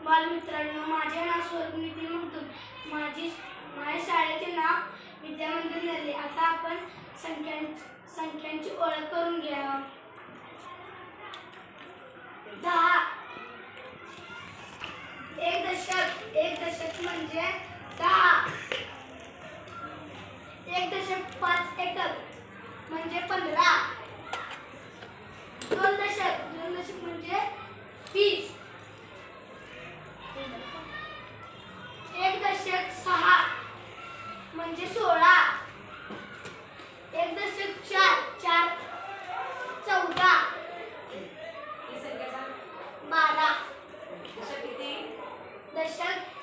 बालमित्रांनो, माझे नाव स्वर्गनिधी मगदूम. माझ्या शाळेचे नाव विद्यामंदिर नरले. आता आपण संख्यांची ओळख करून घ्या. 10. एक दशक म्हणजे 10. 1.5 एकक म्हणजे 15. 2 दशक म्हणजे 20. 1.6 म्हणजे 16. 1.4 14. 12. दशक